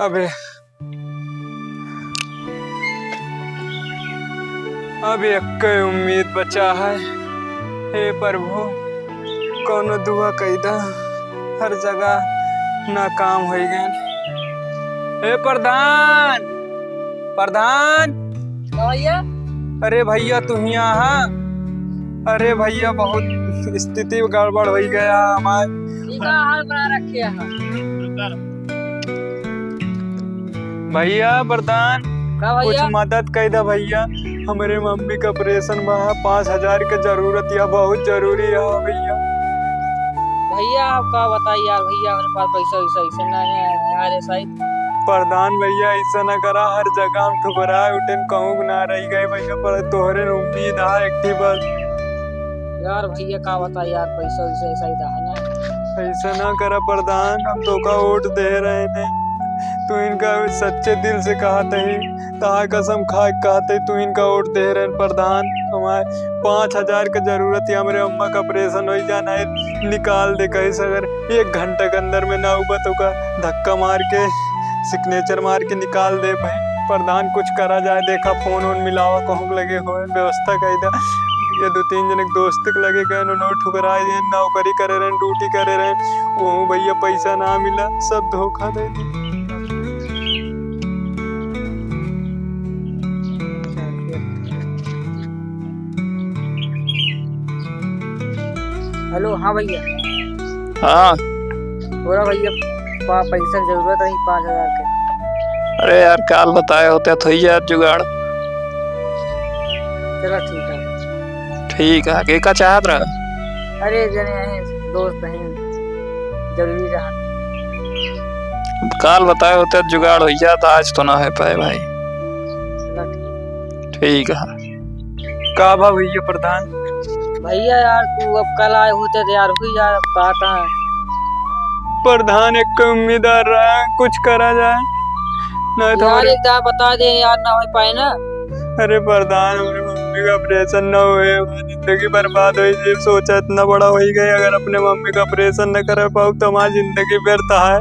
अब एक उम्मीद बचा है। हे प्रभु कोनो दुआ कैदा, हर जगह नाकाम हो गए। हे प्रधान प्रधान भैया, अरे भैया तुम यहाँ? अरे भैया बहुत स्थिति गड़बड़ हो गया हमारे। हाल बना रखे हैं भैया प्रधान का कुछ भैया? मदद कर दे भैया, हमारे मम्मी का ऑपरेशन बा, 5,000 की जरूरत है, बहुत जरूरी है भैया। भैया आपका बताइए यार, भैया मेरे पास पैसा वैसा ऐसे नहीं है यार। ऐसा ही प्रधान भैया ऐसा न करा, हर जगह हम ठुकरा उठे कहूँ ना रही गए भैया, पर तोहरे उम्मीद है एक थी बस। यार भैया का बताइए यार, पैसा वैसा ऐसा ही है ना। ऐसा ना करा प्रधान, हम तो का वोट दे रहे थे, तू इनका सच्चे दिल से कहा थे, तहा कसम खा कहते तू इनका वोट दे रहे प्रधान। हमारे 5,000 की जरूरत है, हमारे अम्मा का ऑपरेशन हो जाना है, निकाल दे कैसे, अगर 1 घंटे के अंदर में ना हुआ तो का धक्का मार के सिग्नेचर मार के निकाल दे भाई। प्रधान कुछ करा जाए, देखा फोन वोन मिलावा कहूँ लगे हो, व्यवस्था कर दे। ये 2-3 जन दोस्त के लगे गए, उन्होंने ठुकराए, नौकरी करे रहे, ड्यूटी करे रहे, वो भैया पैसा ना मिला, सब धोखा दे दी। हेलो, हाँ भैया। हाँ बोला भैया, पैसा की जरूरत है 5,000 के। अरे यार काल बताए होते तो ही यार जुगाड़। चलो ठीक है। ठीक है, के का चाहत रहा? अरे जने हैं दोस्त हैं, जरूरी रहा। काल बताए होते तो जुगाड़ हो जाता, आज तो ना है पाए भाई। चलो ठीक। ठीक है। का बा भैया प्रधान? भैया यार तू अब कल आए होते तो यार हुई यार, अब कहता है प्रधान एक उम्मीदवार रहा है, कुछ करा जाए नहीं तो यार, एक बार बता दे यार, ना हो पाए ना। अरे प्रधान हमारी मम्मी का ऑपरेशन न हुए, जिंदगी बर्बाद हुई, ये सोचा इतना बड़ा हो ही गई, अगर अपने मम्मी का ऑपरेशन न कर पाऊँ तो हमारी जिंदगी व्यर्थ है।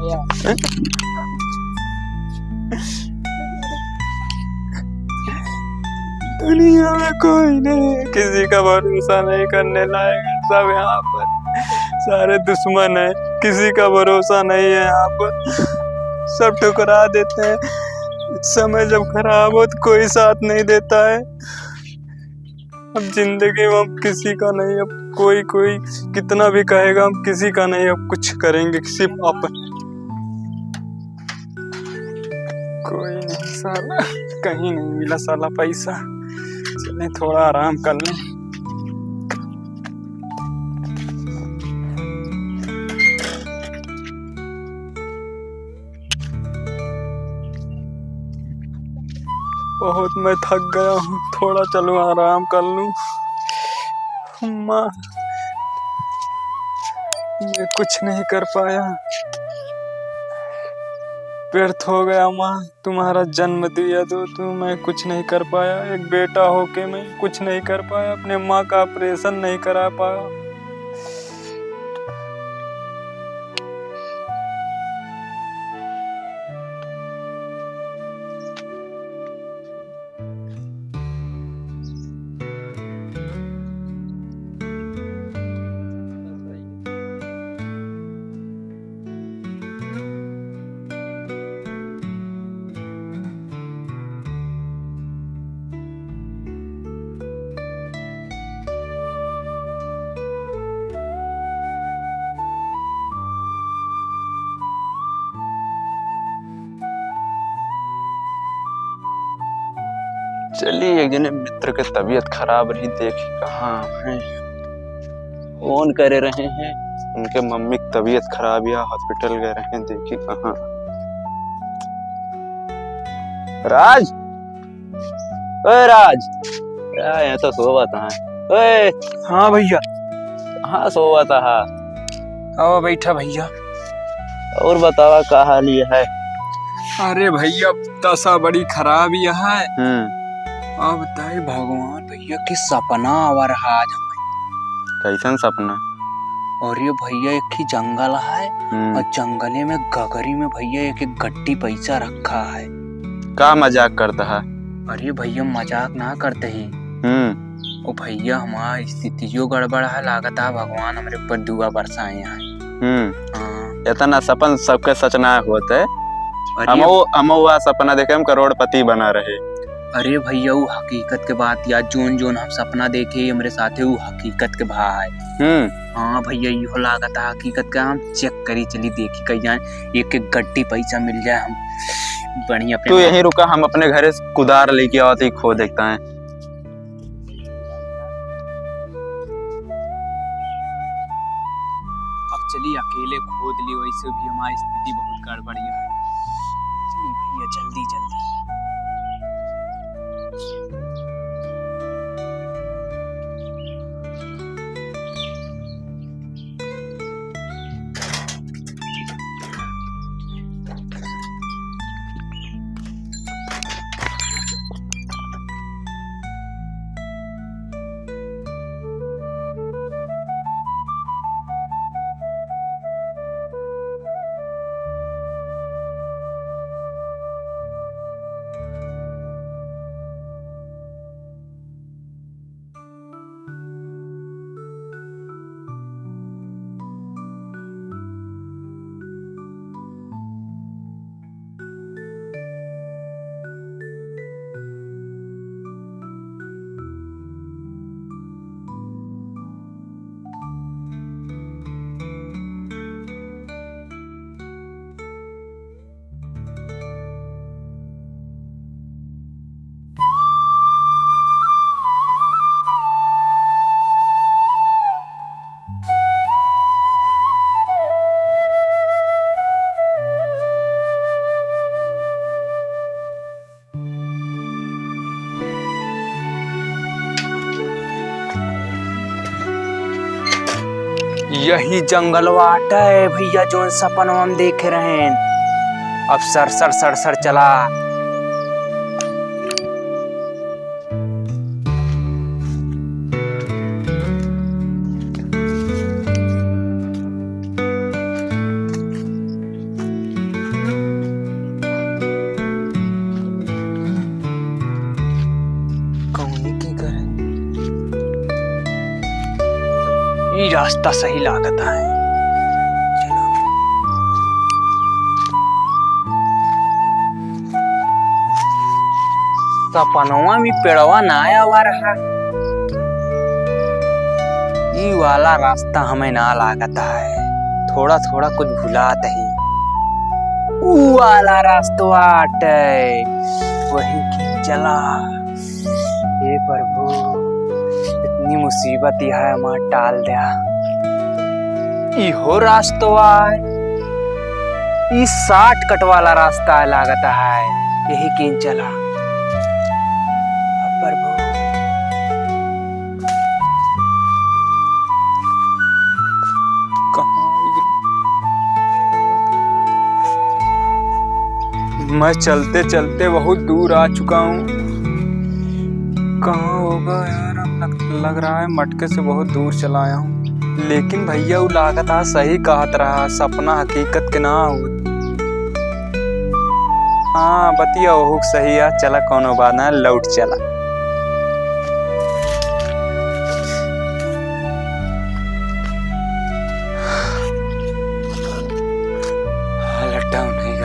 दुनिया में कोई नहीं, किसी का भरोसा नहीं करने लायक, सब यहाँ पर सारे दुश्मन है, किसी का भरोसा नहीं है यहाँ पर, सब ठुकरा देते हैं। समय जब खराब हो तो कोई साथ नहीं देता है। अब जिंदगी में हम किसी का नहीं, अब कोई कितना भी कहेगा हम किसी का नहीं, अब कुछ करेंगे सिर्फ अपन। कोई नहीं साला, कहीं नहीं मिला साला पैसा, चले थोड़ा आराम कर लें। बहुत मैं थक गया हूँ, थोड़ा चलूं आराम कर लूं। माँ मैं कुछ नहीं कर पाया, व्यर्थ हो गया माँ, तुम्हारा जन्म दिया तो मैं कुछ नहीं कर पाया, एक बेटा होके मैं कुछ नहीं कर पाया, अपने माँ का ऑपरेशन नहीं करा पाया। चलिए एक जने मित्र के तबीयत खराब रही, देखी कहाँ है, फोन करे रहे हैं, उनके मम्मी की तबीयत खराब या हॉस्पिटल गए रहे हैं, देखी कहाँ। राज, ओए राज, यार यहाँ तो सोवा था। ओए हाँ भैया। हाँ सोवा था। आओ बैठा भैया। और बतावा का हाल ये है? अरे भैया दशा बड़ी खराब ही है। अब बताए भगवान भैया कि सपना आ रहा आज हमें। कैसन सपना? और ये भैया एक ही जंगल है और जंगले में गगरी में भैया एक एक गट्टी पैसा रखा है। का मजाक करता है? अरे भैया मजाक ना करते ही। ओ भैया हमारा स्थिति जो गड़बड़ है, लागत है भगवान हमारे ऊपर दुआ बरसाए हैं। इतना सपन सबके सच ना होते। हम सपना देखे हम करोड़पति बना रहे। अरे भैया वो हकीकत के बात या जोन जोन हम सपना देखे हमारे साथे वो हकीकत के भाई। हाँ भैया यो लागत है हकीकत का। हम चेक करी चली देखी कहीं जाए एक एक गड्डी पैसा मिल जाए हम बढ़िया। तू यहीं रुका, हम अपने घर से कुदार लेके आते खो देखता है। अब चलिए अकेले खोद ली, वैसे भी हमारी स्थिति बहुत गड़बड़ी है। चलिए भैया जल्दी जल्दी। यही जंगलवाटा है भैया जो सपन हम देख रहे हैं। अब सर सर सर सर चला। ये रास्ता सही लागत है। चलो सपनवा में पेड़वा ना आया हुआ रहा। ये वाला रास्ता हमें ना लागत है, थोड़ा थोड़ा कुछ भुलात है। वो वाला रास्ता आटे वही की चला। हे प्रभु इतनी मुसीबत यह हमार टाल दिया। इहो रास्ता है, ई शॉर्टकट वाला रास्ता लागत है, यही किन चला। प्रभु मैं चलते चलते बहुत दूर आ चुका हूँ। कहाँ होगा यार? लग रहा है मटके से बहुत दूर चला आया हूँ। लेकिन भैया वो लागत है सही कहत रहा, सपना हकीकत के ना हो। हाँ बतिया वो सही है। चला कोनो बात ना, लौट चला। डाउन है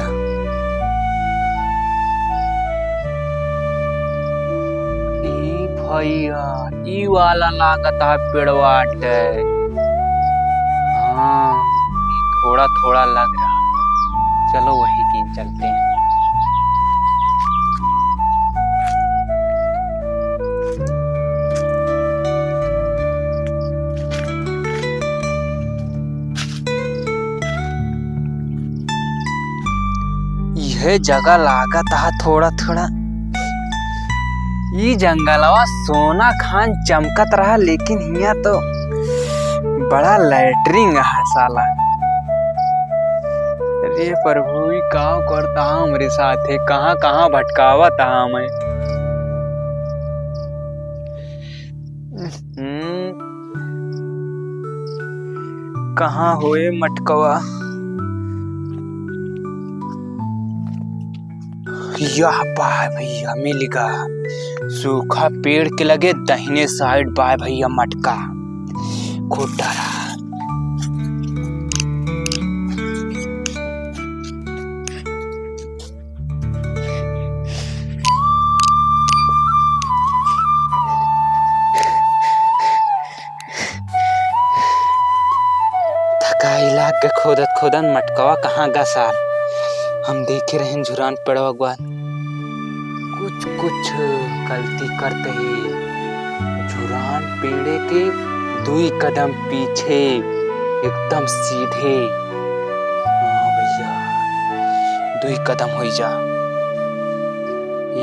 भैया ई वाला लागत है पेड़वाट। हाँ थोड़ा थोड़ा लग रहा। चलो वही की चलते हैं। यह जगह लागत है थोड़ा थोड़ा। ये जंगलवा सोना खान चमकत रहा, लेकिन यहाँ तो बड़ा लैटरिंग है साला। अरे प्रभु का करता हमारे साथ है, कहाँ कहाँ भटकावत मैं। कहाँ होए मटकवा? यह बाय भैया मिल गया। सूखा पेड़ के लगे दाहिने साइड बाय भैया मटका। खूब डरा। थकाइला के खोदत खोदन मटकवा कहाँ गा साल। हम देखे रहे झुरान पड़वा बाद कुछ कुछ गलती करते ही झुरान पेड़े के 2 कदम पीछे एकदम सीधे। हाँ भैया 2 कदम हो जा।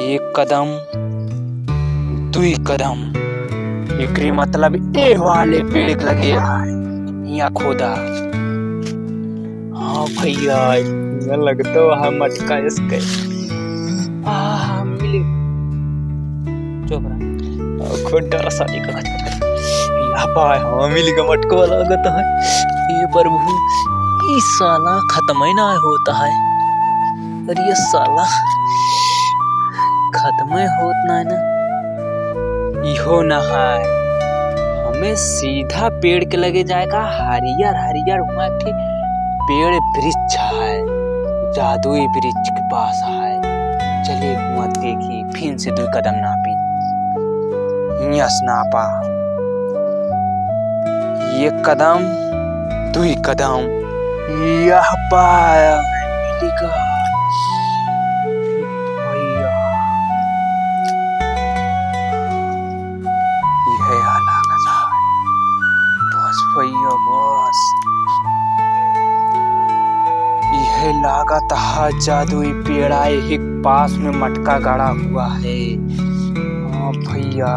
1 कदम 2 कदम एकरी मतलब ए वाले पेड़ के लगे यहाँ खोदा। हाँ भैया लगता वहाँ मटका इसके मिले खुद डर साली का यहाँ पाए। हाँ मिली का मटका वाला लगता है। ये प्रभु ये साला खत्म ही ना होता है। अरे ये साला खत्म ही होता है ना। इहो ना है हमें सीधा पेड़ के लगे जाएगा। हरियर हरियर हुआ के पेड़ वृक्ष है। जादुई वृक्ष के पास है। चलिए हुआ देखिए फिर से 2 कदम नापी। यस नापा 1 कदम 2 कदम। यह पाया मिलेगा भैया। यह अलग था बस भैया बस। यह लागत है जादुई पेड़ा ही पास में मटका गाड़ा हुआ है। हाँ भैया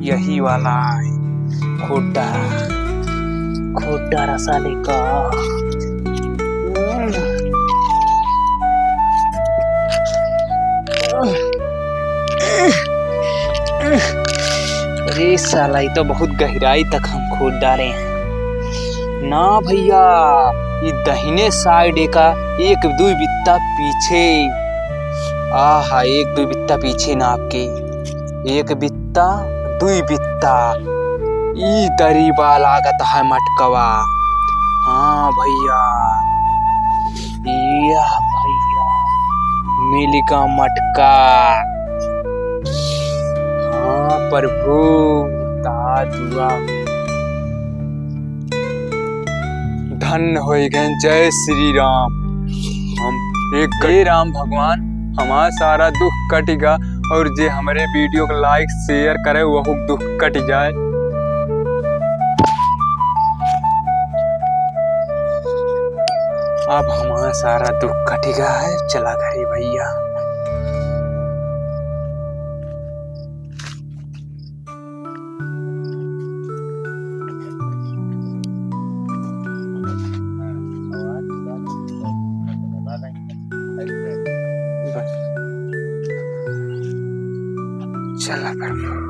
यही वाला है। खोटा रसाले का। अरे साला ये तो बहुत गहराई तक हम खोद डाले हैं ना भैया। ये दाहिने साइड का 1-2 बित्ता पीछे। आहा 1-2 बित्ता पीछे ना आपके। 1 बित्ता 2 बित्ता ई दरीबा लागत है मटकवा। हाँ भैया यह भैया मिलेगा मटका। हाँ प्रभु दुआ धन्य हो गए। जय श्री राम। हम एक जय राम भगवान हमारा सारा दुख कटेगा और जे हमारे वीडियो को लाइक शेयर करे वह दुख कट जाए। अब हमारा सारा दुख कटेगा है। चला घरे भैया। चला प्रभु।